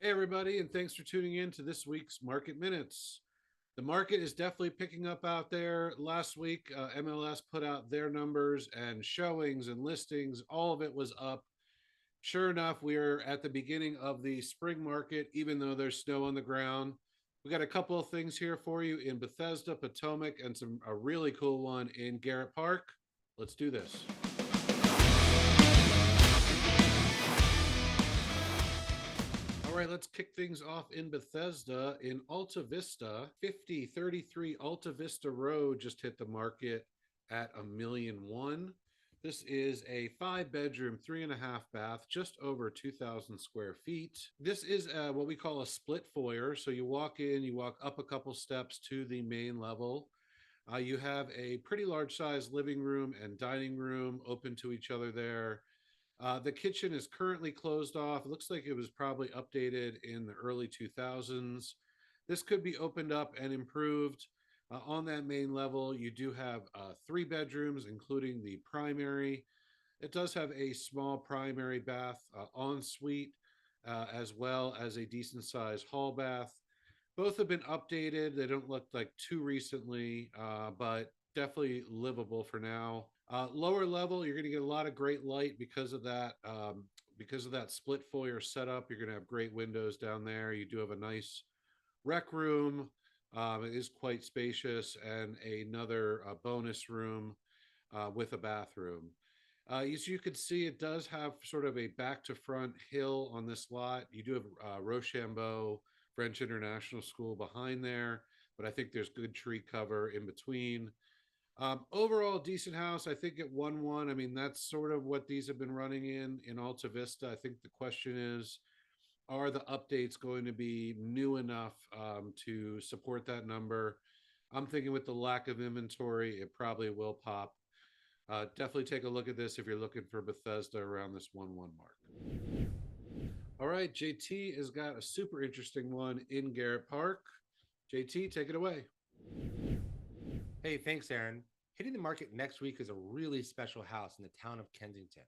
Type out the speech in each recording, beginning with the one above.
Hey, everybody, and thanks for tuning in to this week's Market Minutes. The market is definitely picking up out there. Last week, MLS put out their numbers and showings and listings. All of it was up. Sure enough, we are at the beginning of the spring market, even though there's snow on the ground. We got a couple of things here for you in Bethesda, Potomac, and a really cool one in Garrett Park. Let's do this. All right, let's kick things off in Bethesda. In Alta Vista, 5033 Alta Vista Road just hit the market at $1,000,001. This is a 5 bedroom, 3.5 bath, just over 2,000 square feet. This is what we call a split foyer. So you walk in, you walk up a couple steps to the main level. You have a pretty large size living room and dining room open to each other there. The kitchen is currently closed off. It looks like it was probably updated in the early 2000s. This could be opened up and improved. On that main level, you do have 3 bedrooms, including the primary. It does have a small primary bath ensuite, as well as a decent sized hall bath. Both have been updated. They don't look like too recently, but definitely livable for now. Lower level, you're going to get a lot of great light because of that split foyer setup. You're going to have great windows down there. You do have a nice rec room. It is quite spacious, and another bonus room with a bathroom. As you can see, it does have sort of a back to front hill on this lot. You do have Rochambeau French International School behind there, but I think there's good tree cover in between. Overall, decent house. I think at 1-1. I mean, that's sort of what these have been running in Alta Vista. I think the question is, are the updates going to be new enough to support that number? I'm thinking with the lack of inventory, it probably will pop. Definitely take a look at this if you're looking for Bethesda around this 1-1 mark. All right, JT has got a super interesting one in Garrett Park. JT, take it away. Hey, thanks, Aaron. Hitting the market next week is a really special house in the town of Kensington.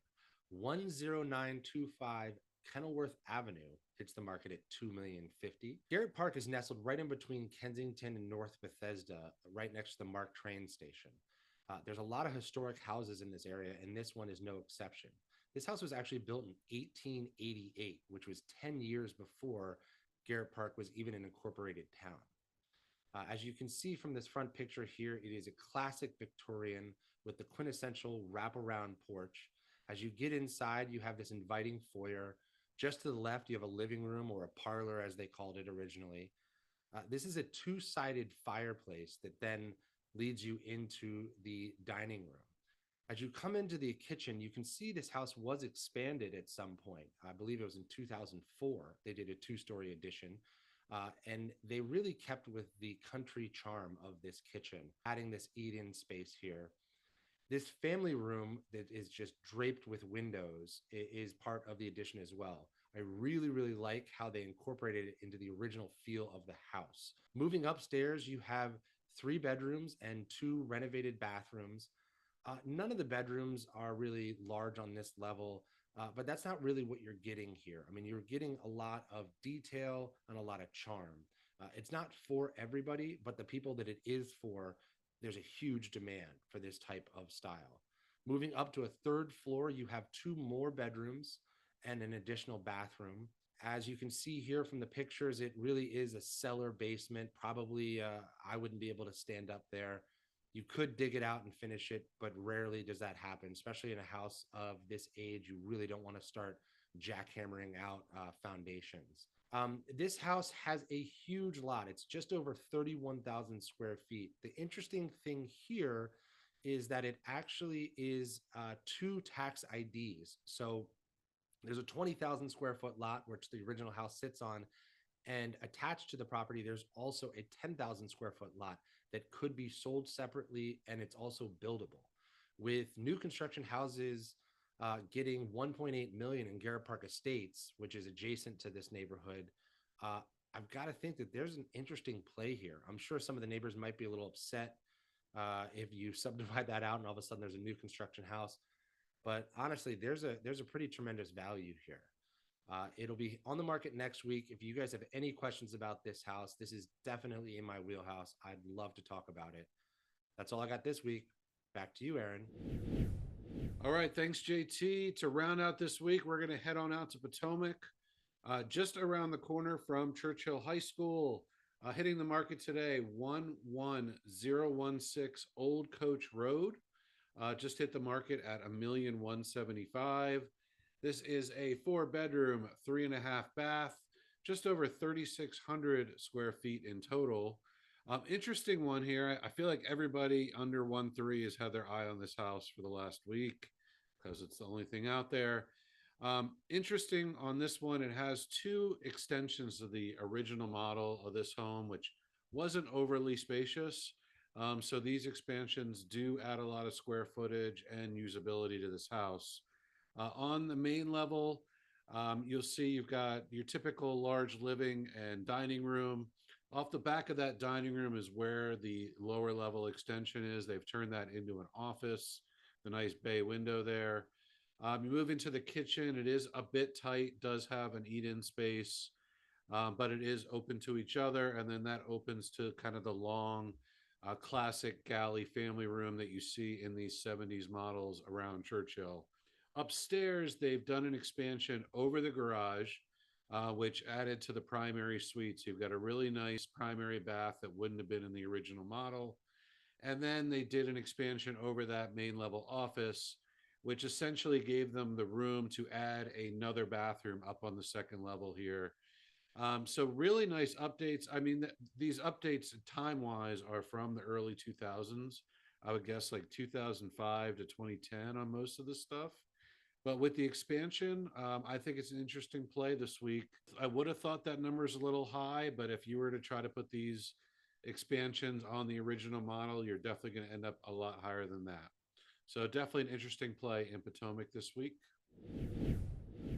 10925 Kenilworth Avenue hits the market at $2,050,000. Garrett Park is nestled right in between Kensington and North Bethesda, right next to the Mark train station. There's a lot of historic houses in this area, and this one is no exception. This house was actually built in 1888, which was 10 years before Garrett Park was even an incorporated town. As you can see from this front picture here, it is a classic Victorian with the quintessential wraparound porch. As you get inside, you have this inviting foyer. Just to the left, you have a living room, or a parlor as they called it originally. This is a two-sided fireplace that then leads you into the dining room. As you come into the kitchen, you can see this house was expanded at some point. I believe it was in 2004. They did a two-story addition. And they really kept with the country charm of this kitchen, adding this eat-in space here. This family room that is just draped with windows is part of the addition as well. I really, really like how they incorporated it into the original feel of the house. Moving upstairs, you have 3 bedrooms and 2 renovated bathrooms. None of the bedrooms are really large on this level, but that's not really what you're getting here. I mean, you're getting a lot of detail and a lot of charm. It's not for everybody, but the people that it is for, there's a huge demand for this type of style. Moving up to a third floor, you have 2 more bedrooms and an additional bathroom. As you can see here from the pictures, it really is a cellar basement. Probably I wouldn't be able to stand up there. You could dig it out and finish it, but rarely does that happen, especially in a house of this age. You really don't want to start jackhammering out foundations. This house has a huge lot. It's just over 31,000 square feet. The interesting thing here is that it actually is 2 tax IDs. So there's a 20,000 square foot lot, which the original house sits on. And attached to the property, there's also a 10,000 square foot lot that could be sold separately, and it's also buildable. With new construction houses getting 1.8 million in Garrett Park Estates, which is adjacent to this neighborhood, uh, I've got to think that there's an interesting play here. I'm sure some of the neighbors might be a little upset if you subdivide that out and all of a sudden there's a new construction house. But honestly, there's a pretty tremendous value here. It'll be on the market next week. If you guys have any questions about this house, this is definitely in my wheelhouse. I'd love to talk about it. That's all I got this week. Back to you, Aaron. All right, thanks, JT. To round out this week, we're going to head on out to Potomac, just around the corner from Churchill High School. Hitting the market today, 11016 Old Coach Road. Just hit the market at $1,175,000. This is a 4-bedroom, 3.5 bath, just over 3,600 square feet in total. Interesting one here. I feel like everybody under 1.3 has had their eye on this house for the last week because it's the only thing out there. Interesting on this one, it has 2 extensions of the original model of this home, which wasn't overly spacious. So these expansions do add a lot of square footage and usability to this house. On the main level, you'll see you've got your typical large living and dining room. Off the back of that dining room is where the lower level extension is. They've turned that into an office, the nice bay window there. You move into the kitchen. It is a bit tight, does have an eat-in space, but it is open to each other. And then that opens to kind of the long, classic galley family room that you see in these 70s models around Churchill. Upstairs, they've done an expansion over the garage, which added to the primary suite. So you've got a really nice primary bath that wouldn't have been in the original model. And then they did an expansion over that main level office, which essentially gave them the room to add another bathroom up on the second level here. So really nice updates. I mean, these updates time-wise are from the early 2000s. I would guess like 2005 to 2010 on most of the stuff. But with the expansion, I think it's an interesting play this week. I would have thought that number is a little high, but if you were to try to put these expansions on the original model, you're definitely going to end up a lot higher than that. So definitely an interesting play in Potomac this week.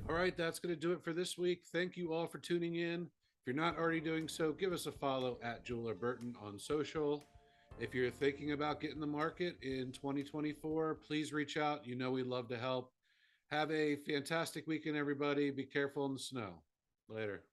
All right, that's going to do it for this week. Thank you all for tuning in. If you're not already doing so, give us a follow at Jeweler Burton on social. If you're thinking about getting the market in 2024, please reach out. You know we'd love to help. Have a fantastic weekend, everybody. Be careful in the snow. Later.